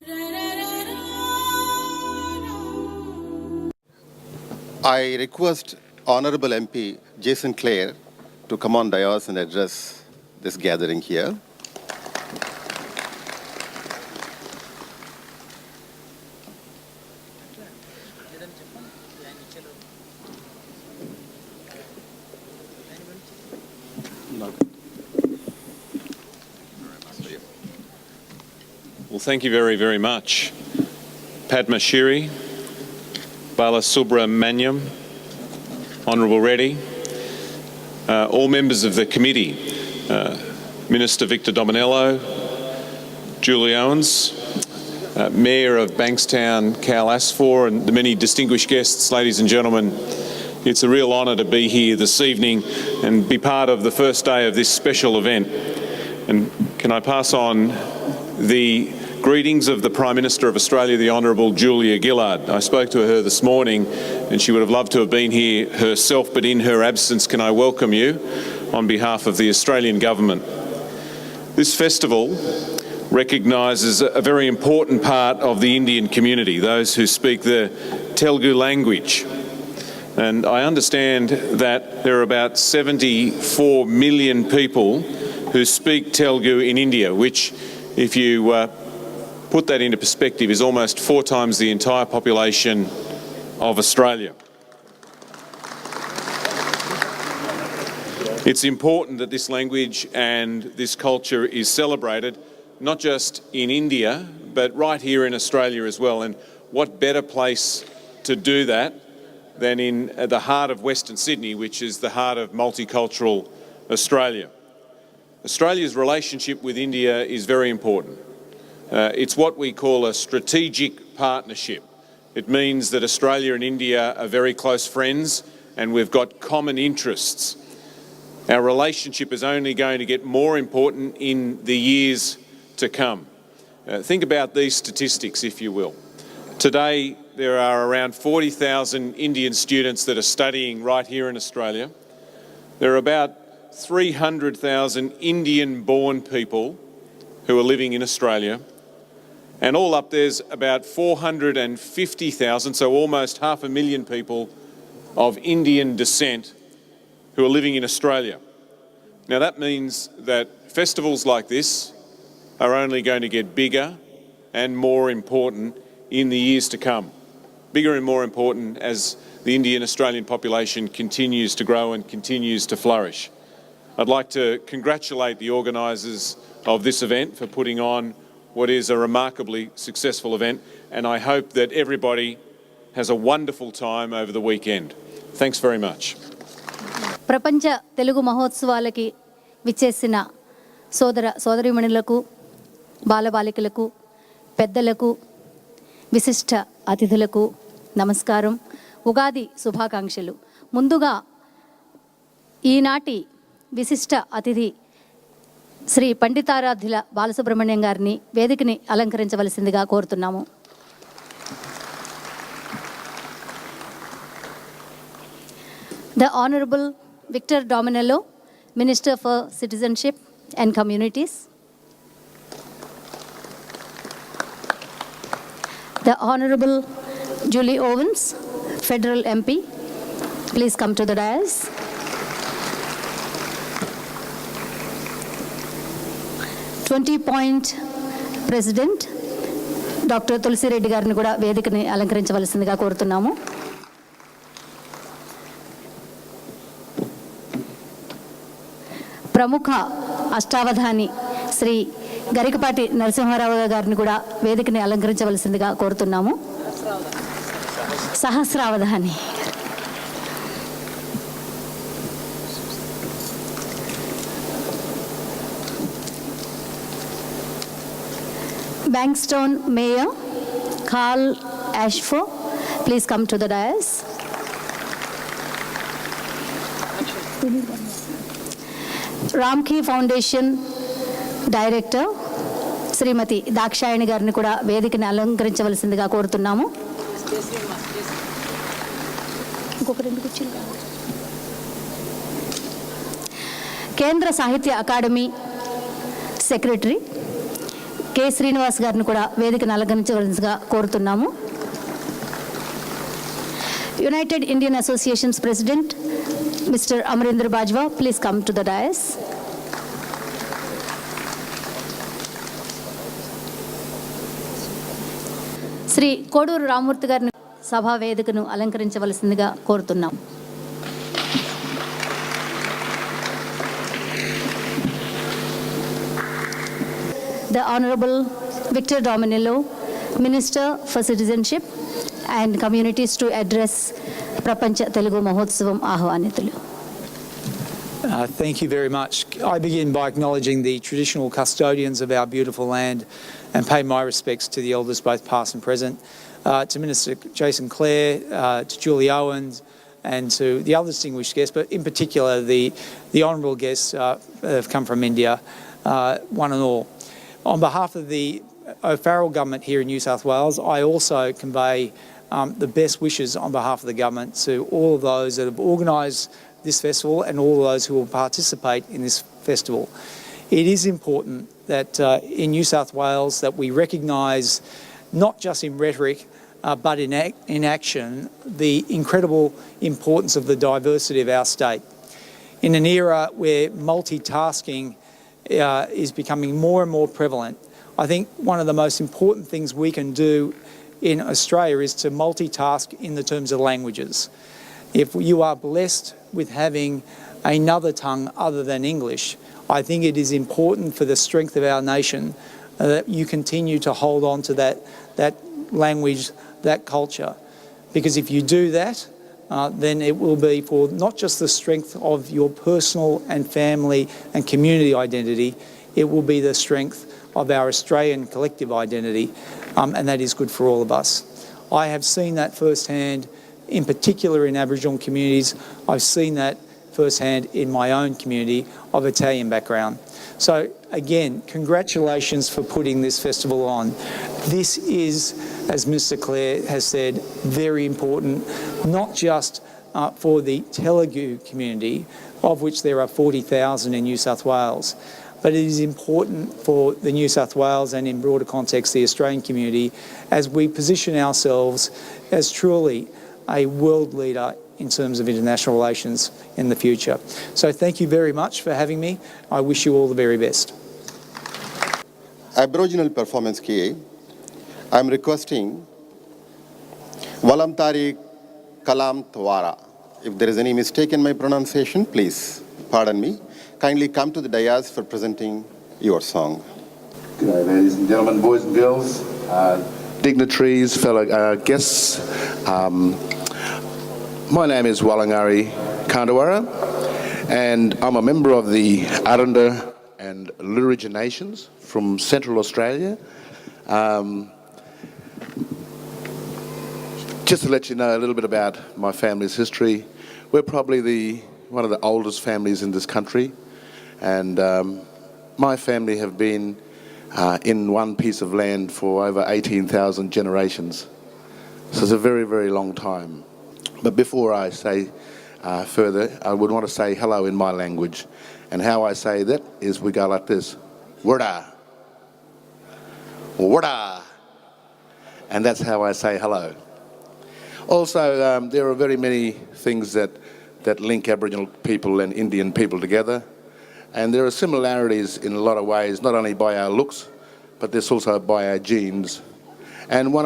I request Honorable MP Jason Clare to come on dais and address this gathering here. Well, thank you very, very much. Padma Shiri, Balasubramaniam, Honourable Reddy, all members of the committee, Minister Victor Dominello, Julie Owens, Mayor of Bankstown, Cal Asfor, and the many distinguished guests, ladies and gentlemen. It's a real honour to be here this evening and be part of the first day of this special event. And can I pass on the greetings of the Prime Minister of Australia, the Honourable Julia Gillard. I spoke to her this morning and she would have loved to have been here herself, but in her absence, can I welcome you on behalf of the Australian Government. This festival recognises a very important part of the Indian community, those who speak the Telugu language. And I understand that there are about 74 million people who speak Telugu in India, which, if you put that into perspective, is almost 4 times the entire population of Australia. It's important that this language and this culture is celebrated, not just in India, but right here in Australia as well. And what better place to do that than in the heart of Western Sydney, which is the heart of multicultural Australia. Australia's relationship with India is very important. It's what we call a strategic partnership. It means that Australia and India are very close friends and we've got common interests. Our relationship is only going to get more important in the years to come. Think about these statistics, if you will. Today, there are around 40,000 Indian students that are studying right here in Australia. There are about 300,000 Indian-born people who are living in Australia. And all up there's about 450,000, so almost 500,000 people of Indian descent who are living in Australia. Now that means that festivals like this are only going to get bigger and more important in the years to come. Bigger and more important as the Indian-Australian population continues to grow and continues to flourish. I'd like to congratulate the organisers of this event for putting on what is a remarkably successful event, and I hope that everybody has a wonderful time over the weekend. Thanks very much. ప్రపంచ తెలుగు మహోత్సవాలకి విచ్చేసిన సోదరీమణులకు, బాలబాలికలకు, పెద్దలకు, విశిష్ట అతిథులకు నమస్కారం. ఉగాది శుభాకాంక్షలు. ముందుగా ఈనాటి విశిష్ట అతిథి శ్రీ పండితారాధ్యుల బాలసుబ్రహ్మణ్యం గారిని వేదికని అలంకరించవలసిందిగా కోరుతున్నాము. The Honourable Victor Dominello, Minister for Citizenship and Communities. The Honourable Julie Owens, Federal MP. Please come to the dais. point President Dr. Tulsi Reddy గారిని కూడా వేదికని అలంకరించవలసిందిగా కోరుతున్నాము. ప్రముఖ అష్టావధాని శ్రీ గరికపాటి నరసింహారావు గారిని కూడా వేదికని అలంకరించవలసిందిగా కోరుతున్నాము. సహస్రావధాని Bankstown Mayor Cal Asfor, please come to the dais. Ramki Foundation Director శ్రీమతి దాక్షాయణి గారిని కూడా వేదికని అలంకరించవలసిందిగా కోరుతున్నాము. కేంద్ర సాహిత్య అకాడమీ సెక్రటరీ కె శ్రీనివాస్ గారిని కూడా వేదికను అలంకరించవలసిందిగా కోరుతున్నాము. United Indian associations president mister Amarendra Bajwa, please come to the dais. Shri Koduru Ramurthy గారిని సభా వేదికను అలంకరించవలసిందిగా కోరుతున్నాం. The Honorable Victor Dominello, Minister for Citizenship and Communities, to address Prapancha Telugu Mahotsavam ఆహ్వానితులు. Thank you very much. I begin by acknowledging the traditional custodians of our beautiful land and pay my respects to the elders, both past and present, to Minister Jason Clare, to Julie Owens, and to the other distinguished guests, but in particular the honourable guests have come from India, one and all. On behalf of the O'Farrell government here in New South Wales, I also convey the best wishes on behalf of the government to all of those that have organised this festival and all of those who will participate in this festival. It is important that in New South Wales that we recognise, not just in rhetoric, but in action, the incredible importance of the diversity of our state. In an era where multitasking is becoming more and more prevalent, I think one of the most important things we can do in Australia is to multitask in the terms of languages. If you are blessed with having another tongue other than English, I think it is important for the strength of our nation that you continue to hold on to that language, that culture. Because if you do that, then it will be for not just the strength of your personal and family and community identity, it will be the strength of our Australian collective identity, and that is good for all of us. I have seen that firsthand, in particular in Aboriginal communities. I've seen that firsthand in my own community of Italian background. So again, congratulations for putting this festival on. This is, as Mr. Clare has said, very important, not just for the Telugu community, of which there are 40,000 in New South Wales, but it is important for the New South Wales and in broader context the Australian community as we position ourselves as truly a world leader in terms of international relations in the future. So thank you very much for having me. I wish you all the very best. Aboriginal performance ki I'm requesting Walamtari Kalam Twara. If there is any mistake in my pronunciation, please pardon me. Kindly come to the dais for presenting your song. Good day, ladies and gentlemen, boys and girls, dignitaries, fellow guests. My name is Walangari Kandawara, and I'm a member of the Aranda and Luritja Nations from Central Australia. Just to let you know a little bit about my family's history, we're probably one of the oldest families in this country, and my family have been in one piece of land for over 18,000 generations. So it's a very, very long time. But before I say further, I would want to say hello in my language. And how I say that is we go like this. Wurda. Wurda. And that's how I say hello. Also, there are very many things that link Aboriginal people and Indian people together. And there are similarities in a lot of ways, not only by our looks, but there's also by our genes. And we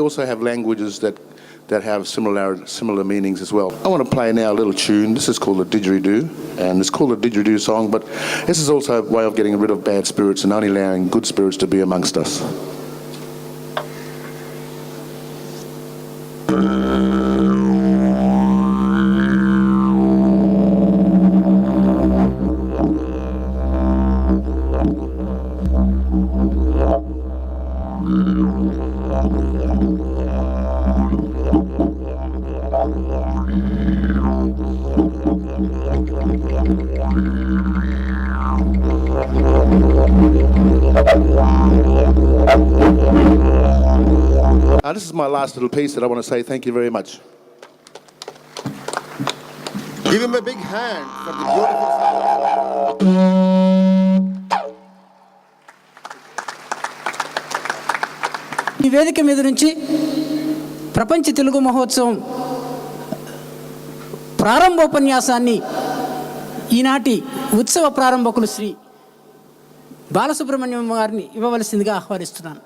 also have languages that have similar meanings as well. I want to play now a little tune. This is called a didgeridoo, and it's called a didgeridoo song, but this is also a way of getting rid of bad spirits and only allowing good spirits to be amongst us. This is my last little piece that I want to say thank you very much. Give him a big hand for the beautiful song. ఈ వేదిక మీద నుంచి ప్రపంచ తెలుగు మహోత్సవం ప్రారంభోపన్యాసాన్ని ఈనాటి ఉత్సవ ప్రారంభకులు శ్రీ బాలసుబ్రహ్మణ్యం గారిని ఇవ్వవలసిందిగా ఆహ్వానిస్తున్నాను.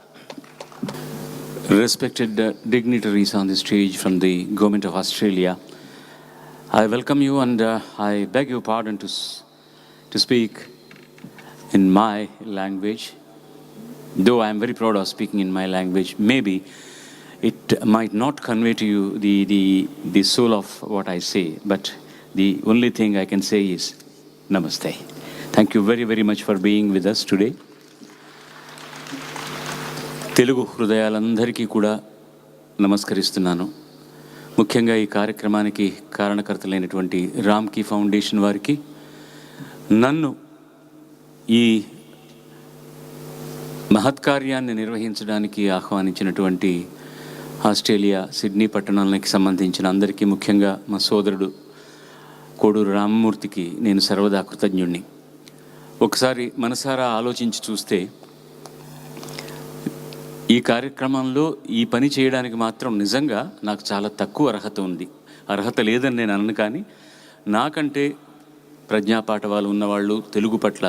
Respected dignitaries on the stage from the Government of Australia, I welcome you and I beg your pardon to speak in my language. Though I am very proud of speaking in my language, maybe it might not convey to you the soul of what I say, but the only thing I can say is Namaste. Thank you very, very much for being with us today. Telugu హృదయాలందరికీ కూడా నమస్కరిస్తున్నాను. ముఖ్యంగా ఈ కార్యక్రమానికి కారణకర్తలైనటువంటి Ramky foundation వారికి, నన్ను ఈ మహత్కార్యాన్ని నిర్వహించడానికి ఆహ్వానించినటువంటి Australia Sydney పట్టణానికి సంబంధించిన అందరికీ, ముఖ్యంగా మా సోదరుడు కోడూరు రామమూర్తికి నేను సర్వదా కృతజ్ఞుణ్ణి. ఒకసారి మనసారా ఆలోచించి చూస్తే ఈ కార్యక్రమంలో ఈ పని చేయడానికి మాత్రం నిజంగా నాకు చాలా తక్కువ అర్హత ఉంది. అర్హత లేదని నేను అనను, కానీ నాకంటే ప్రజ్ఞాపాఠవాలు ఉన్నవాళ్ళు, తెలుగు పట్ల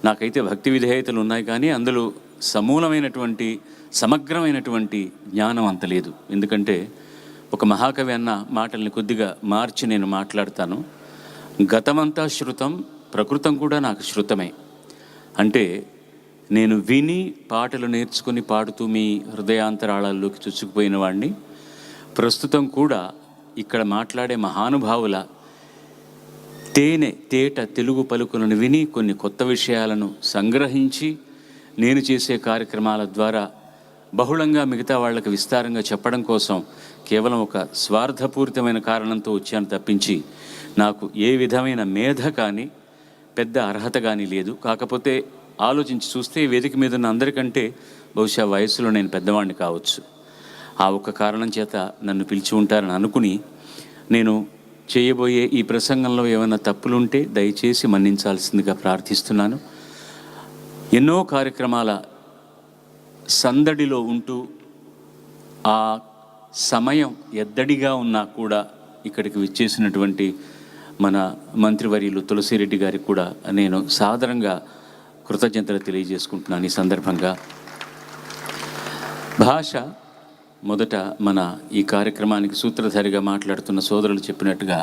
నాకైతే భక్తి విధేయతలు ఉన్నాయి, కానీ అందులో సమూలమైనటువంటి సమగ్రమైనటువంటి జ్ఞానం అంత లేదు. ఎందుకంటే ఒక మహాకవి అన్న మాటల్ని కొద్దిగా మార్చి నేను మాట్లాడతాను. గతమంతా శృతం, ప్రకృతం కూడా నాకు శృతమే. అంటే నేను విని పాటలు నేర్చుకుని పాడుతూ మీ హృదయాంతరాళాల్లోకి చొచ్చుకుపోయిన వాడిని. ప్రస్తుతం కూడా ఇక్కడ మాట్లాడే మహానుభావుల తేట తెలుగు పలుకులను విని కొన్ని కొత్త విషయాలను సంగ్రహించి నేను చేసే కార్యక్రమాల ద్వారా బహుళంగా మిగతా వాళ్ళకి విస్తారంగా చెప్పడం కోసం కేవలం ఒక స్వార్థపూరితమైన కారణంతో వచ్చాను తప్పించి నాకు ఏ విధమైన మేధ కానీ పెద్ద అర్హత కానీ లేదు. కాకపోతే ఆలోచించి చూస్తే వేదిక మీద ఉన్న అందరికంటే బహుశా వయసులో నేను పెద్దవాడిని కావచ్చు. ఆ ఒక్క కారణం చేత నన్ను పిలిచి ఉంటారని అనుకుని నేను చేయబోయే ఈ ప్రసంగంలో ఏమైనా తప్పులుంటే దయచేసి మన్నించాల్సిందిగా ప్రార్థిస్తున్నాను. ఎన్నో కార్యక్రమాల సందడిలో ఉంటూ ఆ సమయం ఎద్దడిగా ఉన్నా కూడా ఇక్కడికి విచ్చేసినటువంటి మన మంత్రివర్యులు తులసిరెడ్డి గారికి కూడా నేను సాదరంగా కృతజ్ఞతలు తెలియజేసుకుంటున్నాను. ఈ సందర్భంగా భాష మొదట మన ఈ కార్యక్రమానికి సూత్రధారిగా మాట్లాడుతున్న సోదరులు చెప్పినట్టుగా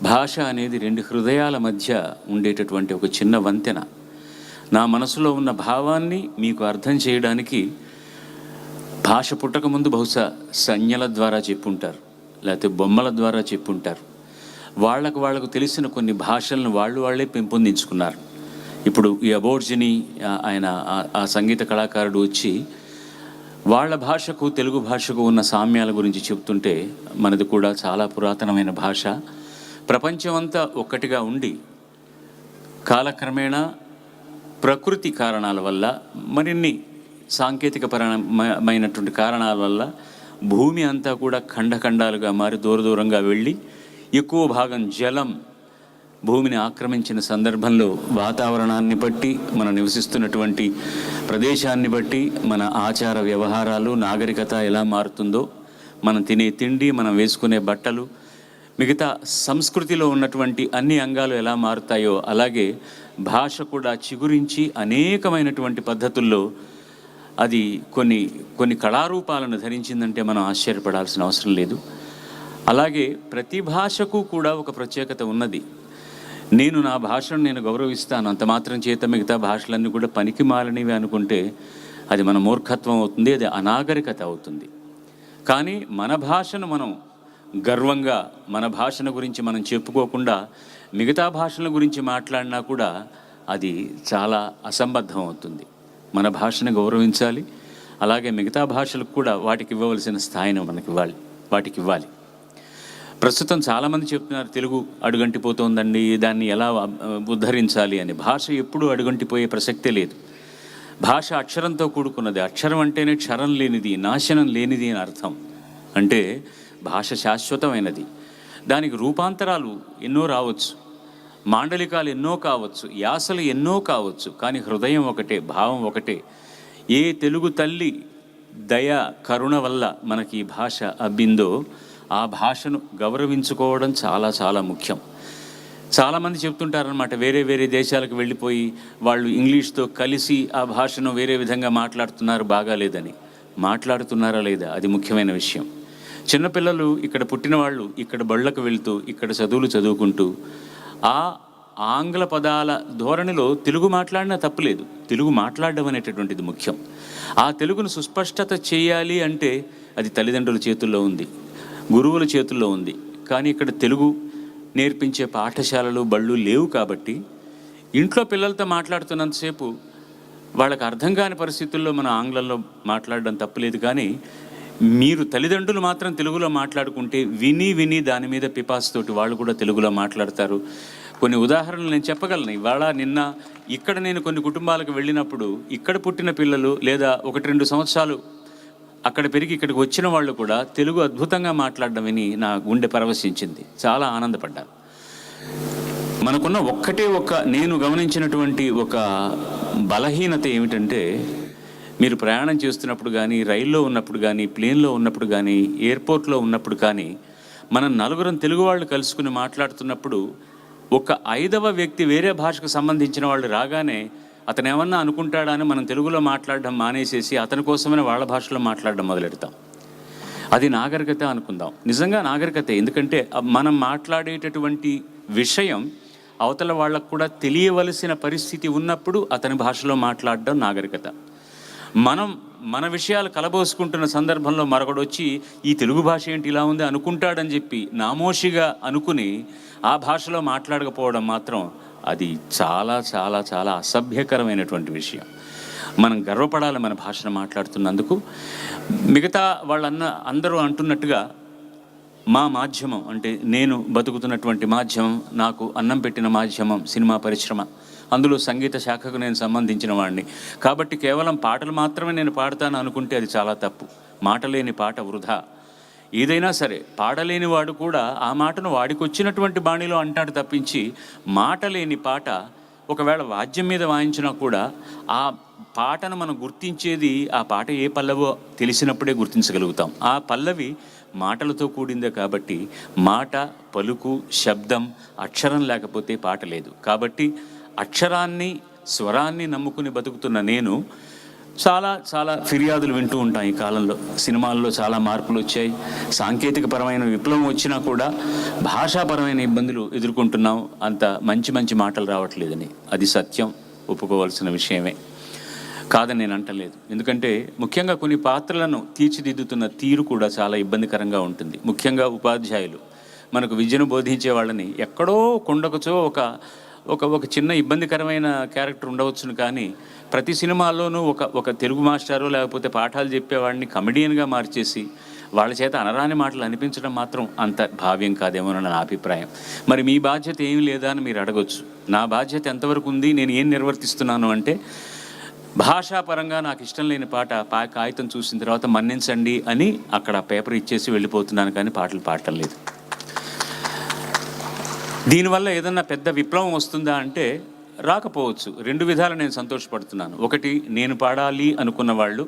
భాష అనేది రెండు హృదయాల మధ్య ఉండేటటువంటి ఒక చిన్న వంతెన. నా మనసులో ఉన్న భావాన్ని మీకు అర్థం చేయడానికి భాష పుట్టకముందు బహుశా సంజ్ఞల ద్వారా చెప్పుంటారు, లేకపోతే బొమ్మల ద్వారా చెప్పుంటారు. వాళ్లకు తెలిసిన కొన్ని భాషలను వాళ్ళే పెంపొందించుకున్నారు. ఇప్పుడు ఈ అబోర్జిని ఆయన ఆ సంగీత కళాకారుడు వచ్చి వాళ్ళ భాషకు తెలుగు భాషకు ఉన్న సామ్యాల గురించి చెప్తుంటే మనది కూడా చాలా పురాతనమైన భాష. ప్రపంచం అంతా ఒక్కటిగా ఉండి కాలక్రమేణా ప్రకృతి కారణాల వల్ల, మరిన్ని సాంకేతిక పరమైనటువంటి కారణాల వల్ల భూమి అంతా కూడా ఖండఖండాలుగా మారి దూరంగా వెళ్ళి ఎక్కువ భాగం జలం భూమిని ఆక్రమించిన సందర్భంలో వాతావరణాన్ని బట్టి, మనం నివసిస్తున్నటువంటి ప్రదేశాన్ని బట్టి మన ఆచార వ్యవహారాలు, నాగరికత ఎలా మారుతుందో, మనం తినే తిండి, మనం వేసుకునే బట్టలు, మిగతా సంస్కృతిలో ఉన్నటువంటి అన్ని అంగాలు ఎలా మారుతాయో అలాగే భాష కూడా చిగురించి అనేకమైనటువంటి పద్ధతుల్లో అది కొన్ని కళారూపాలను ధరించిందంటే మనం ఆశ్చర్యపడాల్సిన అవసరం లేదు. అలాగే ప్రతి భాషకు కూడా ఒక ప్రత్యేకత ఉన్నది. నేను నా భాషను నేను గౌరవిస్తాను, అంత మాత్రం చేత మిగతా భాషలన్నీ కూడా పనికి మాలినవి అనుకుంటే అది మన మూర్ఖత్వం అవుతుంది, అది అనాగరికత అవుతుంది. కానీ మన భాషను మనం గర్వంగా, మన భాషను గురించి మనం చెప్పుకోకుండా మిగతా భాషల గురించి మాట్లాడినా కూడా అది చాలా అసంబద్ధం అవుతుంది. మన భాషను గౌరవించాలి, అలాగే మిగతా భాషలకు కూడా వాటికి ఇవ్వవలసిన స్థాయిని వాటికి ఇవ్వాలి. ప్రస్తుతం చాలామంది చెప్తున్నారు తెలుగు అడుగంటిపోతోందండి, దాన్ని ఎలా ఉద్ధరించాలి అని. భాష ఎప్పుడూ అడుగంటిపోయే ప్రసక్తే లేదు. భాష అక్షరంతో కూడుకున్నది. అక్షరం అంటేనే క్షరం లేనిది, నాశనం లేనిది అని అర్థం. అంటే భాష శాశ్వతమైనది. దానికి రూపాంతరాలు ఎన్నో రావచ్చు, మాండలికాలు ఎన్నో కావచ్చు, యాసలు ఎన్నో కావచ్చు, కానీ హృదయం ఒకటే, భావం ఒకటే. ఏ తెలుగు తల్లి దయ కరుణ వల్ల మనకి ఈ భాష అబ్బిందో ఆ భాషను గౌరవించుకోవడం చాలా చాలా ముఖ్యం. చాలామంది చెప్తుంటారనమాట, వేరే వేరే దేశాలకు వెళ్ళిపోయి వాళ్ళు ఇంగ్లీష్తో కలిసి ఆ భాషను వేరే విధంగా మాట్లాడుతున్నారు, బాగాలేదని. మాట్లాడుతున్నారా లేదా అది ముఖ్యమైన విషయం. చిన్నపిల్లలు ఇక్కడ పుట్టిన వాళ్ళు ఇక్కడ బళ్ళకు వెళ్తూ ఇక్కడ చదువులు చదువుకుంటూ ఆ ఆంగ్ల పదాల ధోరణిలో తెలుగు మాట్లాడినా తప్పులేదు. తెలుగు మాట్లాడడం అనేటటువంటిది ముఖ్యం. ఆ తెలుగును సుస్పష్టత చేయాలి అంటే అది తల్లిదండ్రుల చేతుల్లో ఉంది, గురువుల చేతుల్లో ఉంది. కానీ ఇక్కడ తెలుగు నేర్పించే పాఠశాలలు బళ్ళు లేవు కాబట్టి ఇంట్లో పిల్లలతో మాట్లాడుతున్నంతసేపు వాళ్ళకి అర్థం కాని పరిస్థితుల్లో మనం ఆంగ్లంలో మాట్లాడడం తప్పులేదు. కానీ మీరు తల్లిదండ్రులు మాత్రం తెలుగులో మాట్లాడుకుంటే విని విని దాని మీద పిపాసుతోటి వాళ్ళు కూడా తెలుగులో మాట్లాడతారు. కొన్ని ఉదాహరణలు నేను చెప్పగలను. ఇవాళ నిన్న ఇక్కడ నేను కొన్ని కుటుంబాలకు వెళ్ళినప్పుడు ఇక్కడ పుట్టిన పిల్లలు లేదా 1-2 సంవత్సరాలు అక్కడ పెరిగి ఇక్కడికి వచ్చిన వాళ్ళు కూడా తెలుగు అద్భుతంగా మాట్లాడడం విని నా గుండె పరవశించింది, చాలా ఆనందపడ్డాను. మనకున్న నేను గమనించినటువంటి ఒక బలహీనత ఏమిటంటే, మీరు ప్రయాణం చేస్తున్నప్పుడు కానీ, రైల్లో ఉన్నప్పుడు కానీ, ప్లేన్లో ఉన్నప్పుడు కానీ, ఎయిర్పోర్ట్లో ఉన్నప్పుడు కానీ, మనం నలుగురం తెలుగు వాళ్ళు కలుసుకుని మాట్లాడుతున్నప్పుడు ఒక 5వ వ్యక్తి వేరే భాషకు సంబంధించిన వాళ్ళు రాగానే అతను ఏమన్నా అనుకుంటాడా అని మనం తెలుగులో మాట్లాడడం మానేసేసి అతని కోసమైన వాళ్ళ భాషలో మాట్లాడడం మొదలెడతాం. అది నాగరికత అనుకుందాం. నిజంగా నాగరికతే. ఎందుకంటే మనం మాట్లాడేటటువంటి విషయం అవతల వాళ్ళకు కూడా తెలియవలసిన పరిస్థితి ఉన్నప్పుడు అతని భాషలో మాట్లాడడం నాగరికత. మన విషయాలు కలబోసుకుంటున్న సందర్భంలో మరొకడు వచ్చి ఈ తెలుగు భాష ఏంటి ఇలా ఉంది అనుకుంటాడని చెప్పి నామోషిగా అనుకుని ఆ భాషలో మాట్లాడకపోవడం మాత్రం అది చాలా చాలా చాలా అసభ్యకరమైనటువంటి విషయం. మనం గర్వపడాలి మన భాషను మాట్లాడుతున్నందుకు. మిగతా అందరూ అంటున్నట్టుగా మా మాధ్యమం అంటే నేను బతుకుతున్నటువంటి మాధ్యమం, నాకు అన్నం పెట్టిన మాధ్యమం సినిమా పరిశ్రమ. అందులో సంగీత శాఖకు నేను సంబంధించిన వాడిని కాబట్టి కేవలం పాటలు మాత్రమే నేను పాడతాను అనుకుంటే అది చాలా తప్పు. మాట లేని పాట వృధా. ఏదైనా సరే పాడలేని వాడు కూడా ఆ మాటను వాడికి వచ్చినటువంటి బాణిలో అంటాడు తప్పించి, మాట లేని పాట ఒకవేళ వాద్యం మీద వాయించినా కూడా ఆ పాటను మనం గుర్తించేది ఆ పాట ఏ పల్లవో తెలిసినప్పుడే గుర్తించగలుగుతాం. ఆ పల్లవి మాటలతో కూడిందే కాబట్టి మాట, పలుకు, శబ్దం, అక్షరం లేకపోతే పాట లేదు. కాబట్టి అక్షరాన్ని, స్వరాన్ని నమ్ముకుని బతుకుతున్న నేను చాలా చాలా ఫిర్యాదులు వింటూ ఉంటాను. ఈ కాలంలో సినిమాల్లో చాలా మార్పులు వచ్చాయి, సాంకేతికపరమైన విప్లవం వచ్చినా కూడా భాషాపరమైన ఇబ్బందులు ఎదుర్కొంటున్నాం. అంత మంచి మంచి మాటలు రావట్లేదని అది సత్యం, ఒప్పుకోవాల్సిన విషయమే, కాదని నేను అంటలేదు. ఎందుకంటే ముఖ్యంగా కొన్ని పాత్రలను తీర్చిదిద్దుతున్న తీరు కూడా చాలా ఇబ్బందికరంగా ఉంటుంది. ముఖ్యంగా ఉపాధ్యాయులు మనకు విద్యను బోధించే వాళ్ళని ఎక్కడో కొండకుచో ఒక చిన్న ఇబ్బందికరమైన క్యారెక్టర్ ఉండవచ్చును, కానీ ప్రతి సినిమాల్లోనూ ఒక తెలుగు మాస్టారో లేకపోతే పాఠాలు చెప్పేవాడిని కమెడియన్గా మార్చేసి వాళ్ళ చేత అనరాని మాటలు అనిపించడం మాత్రం అంత భావ్యం కాదేమోనని నా అభిప్రాయం. మరి మీ బాధ్యత ఏమి లేదా అని మీరు అడగొచ్చు. నా బాధ్యత ఎంతవరకు ఉంది, నేను ఏం నిర్వర్తిస్తున్నాను అంటే, భాషాపరంగా నాకు ఇష్టం లేని పాట కాగితం చూసిన తర్వాత మన్నించండి అని అక్కడ పేపర్ ఇచ్చేసి వెళ్ళిపోతున్నాను, కానీ పాటలు పాడటం లేదు. దీనివల్ల ఏదన్నా పెద్ద విప్లవం వస్తుందా అంటే రాకపోవచ్చు. 2 విధాలు నేను సంతోషపడుతున్నాను. ఒకటి, నేను పాడాలి అనుకున్న వాళ్ళు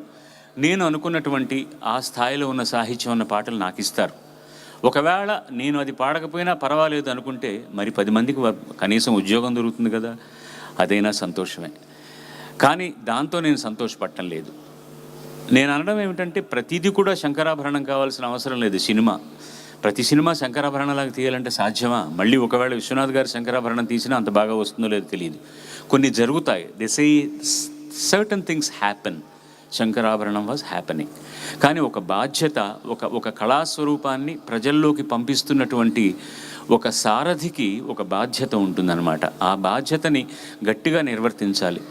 నేను అనుకున్నటువంటి ఆ స్థాయిలో ఉన్న సాహిత్యం ఉన్న పాటలు నాకు ఇస్తారు. ఒకవేళ నేను అది పాడకపోయినా పర్వాలేదు అనుకుంటే మరి 10 మందికి కనీసం ఉద్యోగం దొరుకుతుంది కదా, అదైనా సంతోషమే. కానీ దాంతో నేను సంతోషపడటం లేదు. నేను అనడం ఏమిటంటే, ప్రతిదీ కూడా శంకరాభరణం కావాల్సిన అవసరం లేదు. ప్రతి సినిమా శంకరాభరణలాగా తీయాలంటే సాధ్యమా? మళ్ళీ ఒకవేళ విశ్వనాథ్ గారు శంకరాభరణం తీసినా అంత బాగా వస్తుందో లేదో తెలియదు. కొన్ని జరుగుతాయి. They say certain things happen. Shankarabharanam was happening. కానీ ఒక బాధ్యత, ఒక కళాస్వరూపాన్ని ప్రజల్లోకి పంపిస్తున్నటువంటి ఒక సారథికి ఒక బాధ్యత ఉంటుందన్నమాట. ఆ బాధ్యతని గట్టిగా నిర్వర్తించాలి.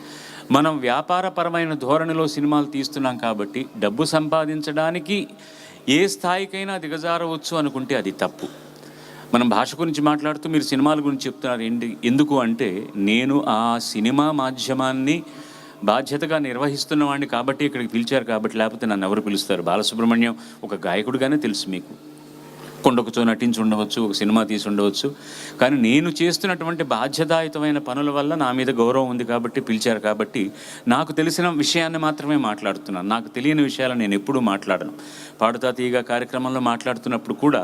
మనం వ్యాపారపరమైన ధోరణిలో సినిమాలు తీస్తున్నాం కాబట్టి డబ్బు సంపాదించడానికి ఏ స్థాయికైనా దిగజారవచ్చు అనుకుంటే అది తప్పు. మనం భాష గురించి మాట్లాడుతూ మీరు సినిమాల గురించి చెప్తున్నారు. ఎందుకు అంటే, నేను ఆ సినిమా మాధ్యమాన్ని బాధ్యతగా నిర్వహిస్తున్నవాడిని కాబట్టి ఇక్కడికి పిలిచారు కాబట్టి, లేకపోతే నన్ను ఎవరు పిలుస్తారు? బాలసుబ్రహ్మణ్యం ఒక గాయకుడిగానే తెలుసు మీకు. కొండకుతో నటించి ఉండవచ్చు, ఒక సినిమా తీసి ఉండవచ్చు. కానీ నేను చేస్తున్నటువంటి బాధ్యతాయుతమైన పనుల వల్ల నా మీద గౌరవం ఉంది కాబట్టి పిలిచారు. కాబట్టి నాకు తెలిసిన విషయాన్ని మాత్రమే మాట్లాడుతున్నాను. నాకు తెలియని విషయాలు నేను ఎప్పుడూ మాట్లాడను. పాడుతా తీయగా కార్యక్రమంలో మాట్లాడుతున్నప్పుడు కూడా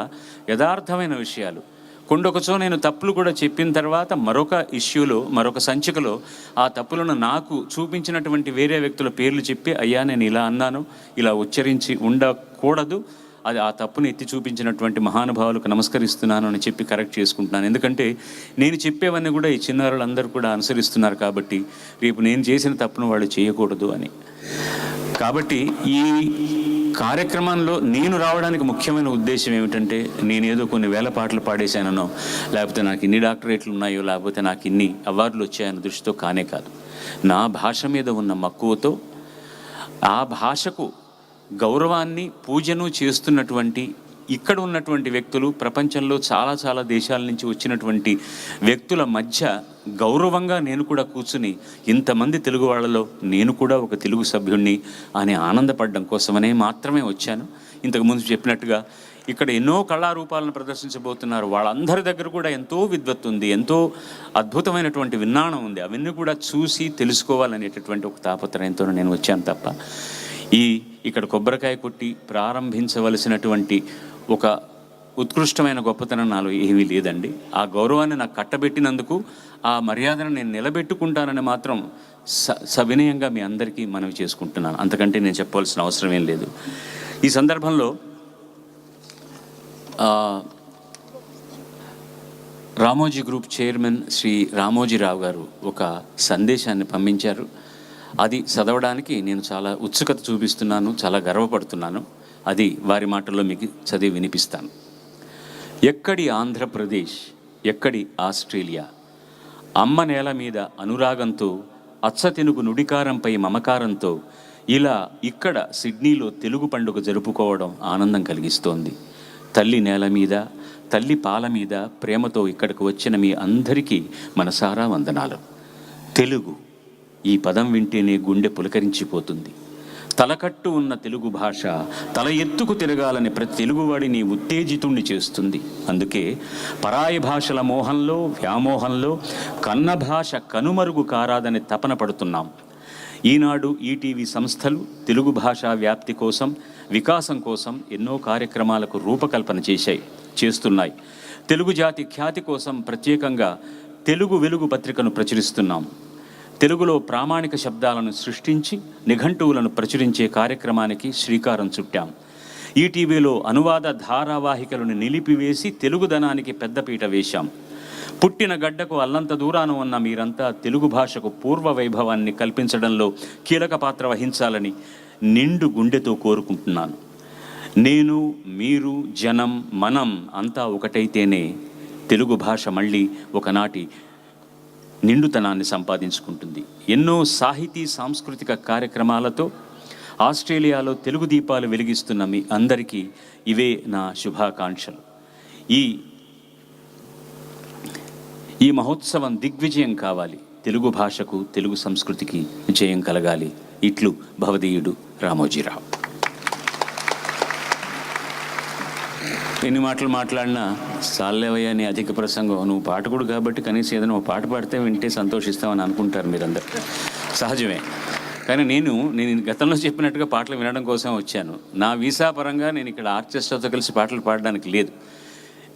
యథార్థమైన విషయాలు. కొండొకచో నేను తప్పులు కూడా చెప్పిన తర్వాత మరొక ఇష్యూలో, మరొక సంచికలో ఆ తప్పులను నాకు చూపించినటువంటి వేరే వ్యక్తుల పేర్లు చెప్పి, అయ్యా నేను ఇలా అన్నాను, ఇలా ఉచ్చరించి ఉండకూడదు, అది ఆ తప్పుని ఎత్తి చూపించినటువంటి మహానుభావులకు నమస్కరిస్తున్నాను అని చెప్పి కరెక్ట్ చేసుకుంటున్నాను. ఎందుకంటే నేను చెప్పేవన్నీ కూడా ఈ చిన్నారులందరూ కూడా అనుసరిస్తున్నారు కాబట్టి రేపు నేను చేసిన తప్పును వాళ్ళు చేయకూడదు అని. కాబట్టి ఈ కార్యక్రమంలో నేను రావడానికి ముఖ్యమైన ఉద్దేశం ఏమిటంటే, నేనేదో కొన్ని వేల పాటలు పాడేశానో, లేకపోతే నాకు ఇన్ని డాక్టరేట్లు ఉన్నాయో, లేకపోతే నాకు ఇన్ని అవార్డులు వచ్చాయన్న దృష్టితో కానే కాదు. నా భాష మీద ఉన్న మక్కువతో, ఆ భాషకు గౌరవాన్ని పూజను చేస్తున్నటువంటి ఇక్కడ ఉన్నటువంటి వ్యక్తులు, ప్రపంచంలో చాలా చాలా దేశాల నుంచి వచ్చినటువంటి వ్యక్తుల మధ్య గౌరవంగా నేను కూడా కూర్చుని ఇంతమంది తెలుగు వాళ్ళలో నేను కూడా ఒక తెలుగు సభ్యుణ్ణి అని ఆనందపడడం కోసమనే మాత్రమే వచ్చాను. ఇంతకుముందు చెప్పినట్టుగా ఇక్కడ ఎన్నో కళారూపాలను ప్రదర్శించబోతున్నారు. వాళ్ళందరి దగ్గర కూడా ఎంతో విద్వత్తు ఉంది, ఎంతో అద్భుతమైనటువంటి విజ్ఞానం ఉంది. అవన్నీ కూడా చూసి తెలుసుకోవాలనేటటువంటి ఒక తాపత్రయంతో నేను వచ్చాను తప్ప ఇక్కడ కొబ్బరికాయ కొట్టి ప్రారంభించవలసినటువంటి ఒక ఉత్కృష్టమైన గొప్పతనం నాలో ఏమీ లేదండి. ఆ గౌరవాన్ని నాకు కట్టబెట్టినందుకు ఆ మర్యాదను నేను నిలబెట్టుకుంటానని మాత్రం సవినయంగా మీ అందరికీ మనవి చేసుకుంటున్నాను. అంతకంటే నేను చెప్పవలసిన అవసరం ఏం లేదు. ఈ సందర్భంలో రామోజీ గ్రూప్ చైర్మన్ శ్రీ రామోజీరావు గారు ఒక సందేశాన్ని పంపించారు. అది చదవడానికి నేను చాలా ఉత్సుకత చూపిస్తున్నాను, చాలా గర్వపడుతున్నాను. అది వారి మాటల్లో మీకు చదివి వినిపిస్తాను. ఎక్కడి ఆంధ్రప్రదేశ్, ఎక్కడి ఆస్ట్రేలియా, అమ్మ నేల మీద అనురాగంతో, అచ్చతెనుగు నుడికారంపై మమకారంతో ఇలా ఇక్కడ సిడ్నీలో తెలుగు పండుగ జరుపుకోవడం ఆనందం కలిగిస్తోంది. తల్లి నేల మీద, తల్లి పాల మీద ప్రేమతో ఇక్కడికి వచ్చిన మీ అందరికీ మనసారా వందనాలు. తెలుగు, ఈ పదం వింటేనే గుండె పులకరించిపోతుంది. తలకట్టు ఉన్న తెలుగు భాష తల ఎత్తుకు తిరగాలని ప్రతి తెలుగువాడిని ఉత్తేజితుణ్ణి చేస్తుంది. అందుకే పరాయి భాషల మోహంలో, వ్యామోహంలో కన్న భాష కనుమరుగు కారాదని తపన పడుతున్నాం. ఈనాడు, ఈటీవీ సంస్థలు తెలుగు భాషా వ్యాప్తి కోసం, వికాసం కోసం ఎన్నో కార్యక్రమాలకు రూపకల్పన చేస్తున్నాయి. తెలుగు జాతి ఖ్యాతి కోసం ప్రత్యేకంగా తెలుగు వెలుగు పత్రికను ప్రచురిస్తున్నాం. తెలుగులో ప్రామాణిక శబ్దాలను సృష్టించి నిఘంటువులను ప్రచురించే కార్యక్రమానికి శ్రీకారం చుట్టాం. ఈటీవీలో అనువాద ధారావాహికలను నిలిపివేసి తెలుగుదనానికి పెద్దపీట వేశాం. పుట్టిన గడ్డకు అల్లంత దూరాన ఉన్న మీరంతా తెలుగు భాషకు పూర్వ వైభవాన్ని కల్పించడంలో కీలక పాత్ర వహించాలని నిండు గుండెతో కోరుకుంటున్నాను. నేను, మీరు, జనం, మనం అంతా ఒకటైతేనే తెలుగు భాష మళ్ళీ ఒకనాటి నిండుతనాన్ని సంపాదించుకుంటుంది. ఎన్నో సాహితీ సాంస్కృతిక కార్యక్రమాలతో ఆస్ట్రేలియాలో తెలుగు దీపాలు వెలిగిస్తున్న మీ అందరికీ ఇవే నా శుభాకాంక్షలు. ఈ మహోత్సవం దిగ్విజయం కావాలి. తెలుగు భాషకు, తెలుగు సంస్కృతికి జయం కలగాలి. ఇట్లు భవదీయుడు రామోజీరావు. ఎన్ని మాటలు మాట్లాడినా సాల్లేవయ్య అని అధిక ప్రసంగం, నువ్వు పాటకుడు కాబట్టి కనీసం ఏదైనా ఒక పాట పాడితే వింటే సంతోషిస్తామని అనుకుంటారు మీరందరూ, సహజమే. కానీ నేను గతంలో చెప్పినట్టుగా పాటలు వినడం కోసం వచ్చాను. నా వీసా పరంగా నేను ఇక్కడ ఆర్కెస్ట్రాతో కలిసి పాటలు పాడడానికి లేదు.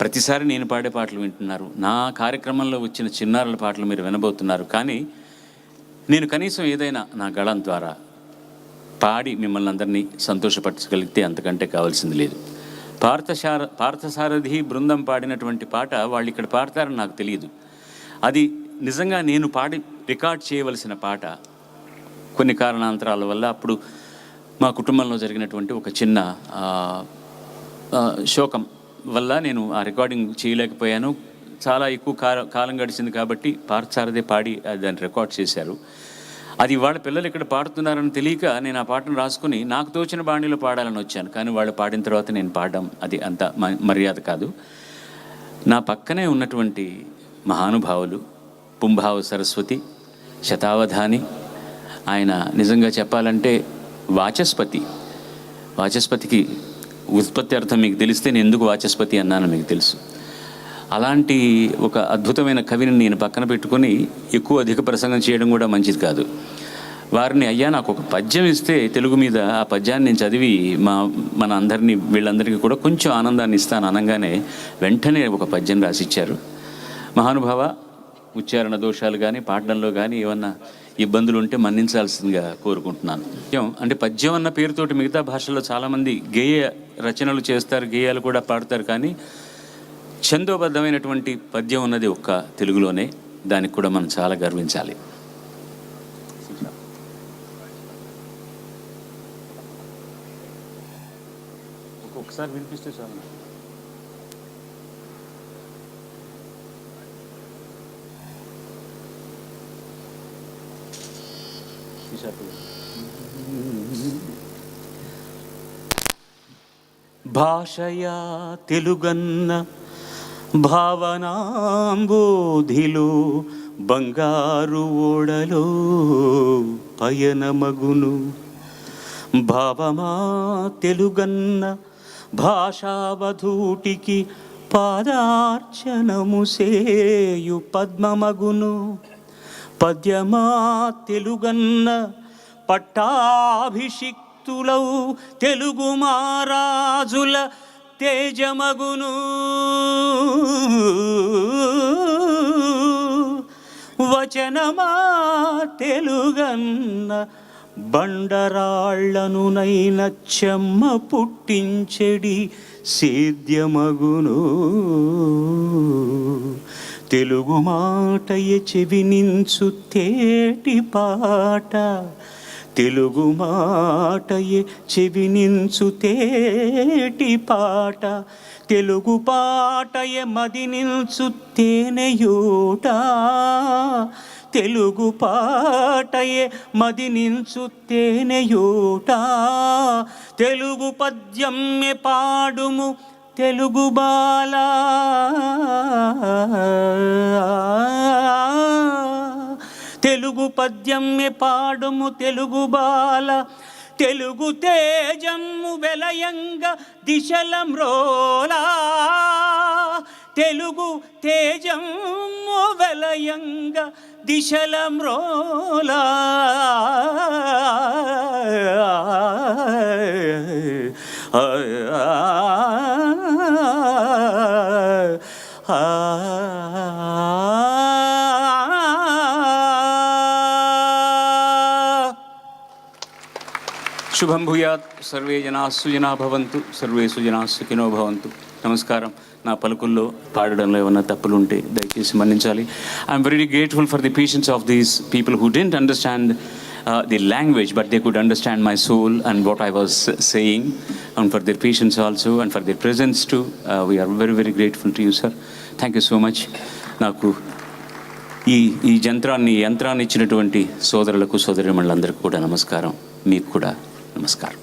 ప్రతిసారి నేను పాడే పాటలు వింటున్నారు. నా కార్యక్రమంలో వచ్చిన చిన్నారుల పాటలు మీరు వినబోతున్నారు. కానీ నేను కనీసం ఏదైనా నా గళం ద్వారా పాడి మిమ్మల్ని అందరినీ సంతోషపరచగలిగితే అంతకంటే కావాల్సింది లేదు. పార్థసారథి బృందం పాడినటువంటి పాట వాళ్ళు ఇక్కడ పాడతారని నాకు తెలియదు. అది నిజంగా నేను పాడి రికార్డ్ చేయవలసిన పాట. కొన్ని కారణాంతరాల వల్ల అప్పుడు మా కుటుంబంలో జరిగినటువంటి ఒక చిన్న శోకం వల్ల నేను ఆ రికార్డింగ్ చేయలేకపోయాను. చాలా ఎక్కువ కాలం గడిచింది కాబట్టి పార్థసారథి పాడి దాన్ని రికార్డ్ చేశారు. అది వాళ్ళ పిల్లలు ఇక్కడ పాడుతున్నారని తెలియక నేను ఆ పాటను రాసుకుని నాకు తోచిన బాణీలో పాడాలని వచ్చాను. కానీ వాళ్ళు పాడిన తర్వాత నేను పాడడం అది అంత మర్యాద కాదు. నా పక్కనే ఉన్నటువంటి మహానుభావులు పుంభావ సరస్వతి, శతావధాని, ఆయన నిజంగా చెప్పాలంటే వాచస్పతికి ఉత్పత్తి అర్థం మీకు తెలిస్తే నేను ఎందుకు వాచస్పతి అన్నాను మీకు తెలుసు. అలాంటి ఒక అద్భుతమైన కవిని నేను పక్కన పెట్టుకొని అధిక ప్రసంగం చేయడం కూడా మంచిది కాదు. వారిని అయ్యా నాకు ఒక పద్యం ఇస్తే తెలుగు మీద, ఆ పద్యాన్ని నేను చదివి మన వీళ్ళందరికీ కూడా కొంచెం ఆనందాన్ని ఇస్తాను అనగానే వెంటనే ఒక పద్యం రాసిచ్చారు. మహానుభావ, ఉచ్చారణ దోషాలు కానీ పాడడంలో కానీ ఏమన్నా ఇబ్బందులు ఉంటే మన్నించాల్సిందిగా కోరుకుంటున్నాను. అంటే పద్యం అన్న పేరుతోటి మిగతా భాషల్లో చాలామంది గేయ రచనలు చేస్తారు, గేయాలు కూడా పాడతారు, కానీ ఛందోబద్ధమైనటువంటి పద్యం ఉన్నది ఒక్క తెలుగులోనే. దానికి కూడా మనం చాలా గర్వించాలి. ఒక్కొక్కసారి వినిపిస్తే చాలు. భాషయా తెలుగన్న భావనాంబోధిలో బంగారు ఓడలో పయనమగును. భావమా తెలుగన్న భాషావధూటికి పాదార్చనము సేయు పద్మమగును. పద్యమా తెలుగన్న పట్టాభిషిక్తులౌ తెలుగు మారాజుల తేజమగును. వచనమా తెలుగన్న బండరాళ్లను నైన చెమ్మ పుట్టించెడి సేద్యమగును. తెలుగు మాటయే చెవినించు తేటి పాట, తెలుగు మాటయే చెవినించు తేటి పాట, తెలుగు పాటయే మదినిల్చు తేనెయూట, తెలుగు పాటయే మదినిల్చు తేనెయూట. తెలుగు పద్యమ్మె పాడుము తెలుగు బాల, తెలుగు పద్యమ్మె పాడుము తెలుగు బాల, తెలుగు తేజమ్ము వెలయంగ దిశలమ్రోలా, తెలుగు తేజమ్ము వెలయంగ దిశలమ్రోలా. శుభం భూయాత్. సర్వే జనా సుజనా భవంతు, సర్వే సుజనా సుఖినో భవంతు. నమస్కారం. నా పలుకుల్లో పాడడంలో ఏమన్నా తప్పులు ఉంటే దయచేసి మన్నించాలి. I'm very grateful for the patience of these people who don't understand the language, but they could understand my soul and what I was saying, and for their patience also and for their presence too. We are very, very grateful to you, sir. Thank you so much. నాకు ఈ యంత్రాన్ని ఇచ్చినటువంటి సోదరులకు సోదరిమణులందరికీ కూడా నమస్కారం. మీకు కూడా నమస్కారం.